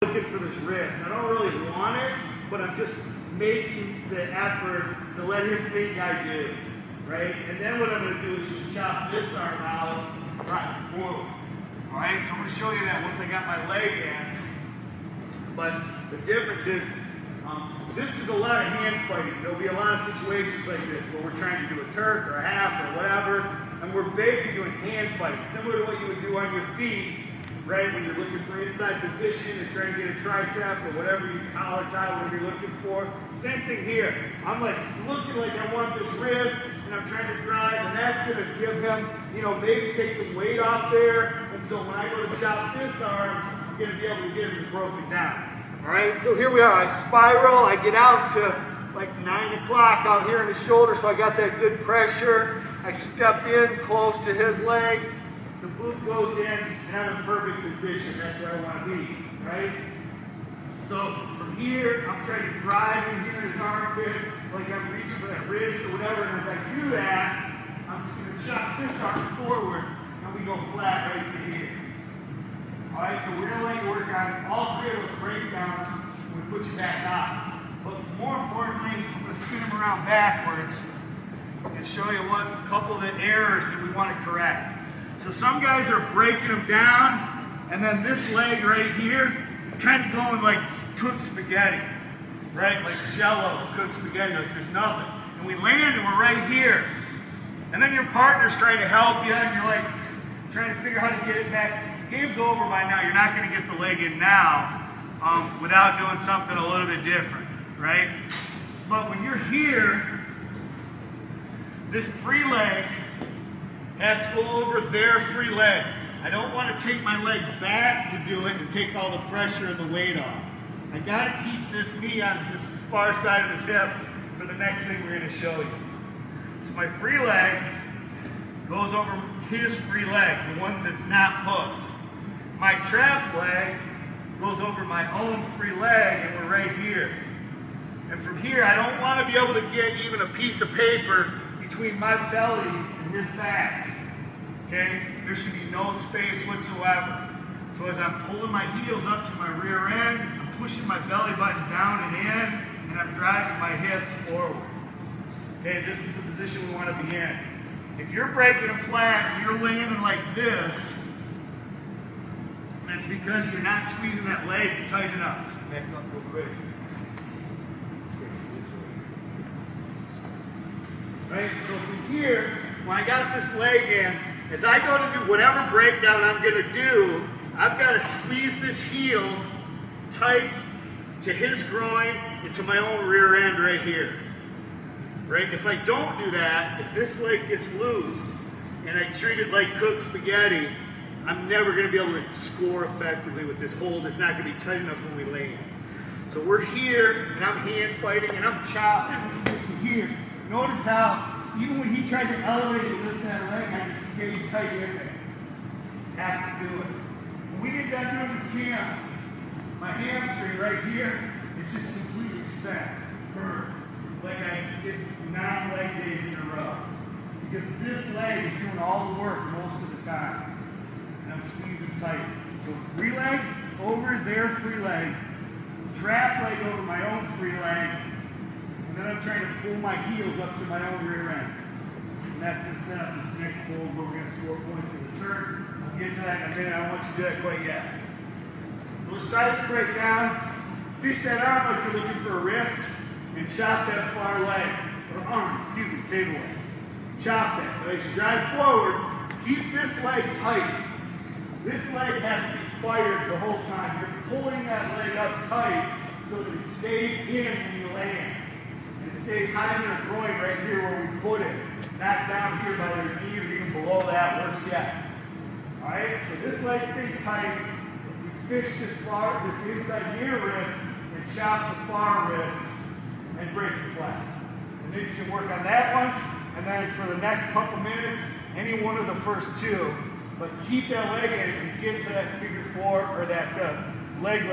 Looking for this wrist. I don't really want it, but I'm just making the effort to let him think I do, right? And then what I'm going to do is just chop this arm out, right, boom. All right, so I'm going to show you that once I got my leg in. But the difference is, this is a lot of hand fighting. There'll be a lot of situations like this where we're trying to do a Turk or a half or whatever, and we're basically doing hand fighting, similar to what you would do on your feet, right? When you're looking for inside position and trying to get a tricep or whatever you collar tie, whatever you're looking for. Same thing here. I'm like looking like I want this wrist, and I'm trying to drive, and that's going to give him, you know, maybe take some weight off there. And so when I go to chop this arm, I'm going to be able to get him broken down. All right, so here we are. I spiral. I get out to like 9 o'clock out here in the shoulder, so I got that good pressure. I step in close to his leg. The boot goes in, and I'm in perfect position. That's where I want to be, right? So from here, I'm trying to drive in here in his armpit, like I'm reaching for that wrist or whatever. And as I do that, I'm just going to chop this arm forward, and we go flat right to here. All right, so we're going to let you work on all three of those breakdowns when we put you back on. But more importantly, I'm going to spin him around backwards and show you a couple of the errors that we want to correct. So some guys are breaking them down, and then this leg right here is kind of going like cooked spaghetti, right? Like jello, cooked spaghetti, like there's nothing. And we land and we're right here. And then your partner's trying to help you, and you're like trying to figure out how to get it back. Game's over by now. You're not going to get the leg in now without doing something a little bit different, right? But when you're here, this free leg has to go over their free leg. I don't want to take my leg back to do it and take all the pressure and the weight off. I got to keep this knee on this far side of his hip for the next thing we're going to show you. So my free leg goes over his free leg, the one that's not hooked. My trap leg goes over my own free leg, and we're right here. And from here, I don't want to be able to get even a piece of paper between my belly and his back. Okay? There should be no space whatsoever. So as I'm pulling my heels up to my rear end, I'm pushing my belly button down and in, and I'm driving my hips forward. Okay, this is the position we want to be in. If you're breaking them flat and you're landing like this, that's because you're not squeezing that leg tight enough. Just back up real quick. Right, so from here, when I got this leg in, as I go to do whatever breakdown I'm going to do, I've got to squeeze this heel tight to his groin and to my own rear end right here. Right? If I don't do that, if this leg gets loose and I treat it like cooked spaghetti, I'm never going to be able to score effectively with this hold. It's not going to be tight enough when we land. So we're here, and I'm hand fighting, and I'm chopping to here. Notice how, even when he tried to elevate and lift that leg, I just stayed tight in there. Have to do it. When we get done doing this camp, my hamstring right here is just completely spent. Like I did 9 leg days in a row. Because this leg is doing all the work most of the time. And I'm squeezing tight. So free leg over their free leg, trap leg over my own free leg, and then I'm trying to pull my heels up to my own rear end. And that's going to set up this next hold where we're going to score points for the turn. I'll get to that in a minute. I don't want you to do that quite yet. So let's try this breakdown. Fish that arm like you're looking for a wrist, and chop that far leg, or arm, excuse me, table leg. Chop that. But as you drive forward, keep this leg tight. This leg has to be fired the whole time. You're pulling that leg up tight so that it stays in when you land. And it stays high in the groin right here where we put it. Not down here by the knee or even below that, worse yet. Alright, so this leg stays tight. We fish this inside near wrist and chop the far wrist and break it flat. And then you can work on that one, and then for the next couple minutes, any one of the first two. But keep that leg in and get to that figure 4 or that leg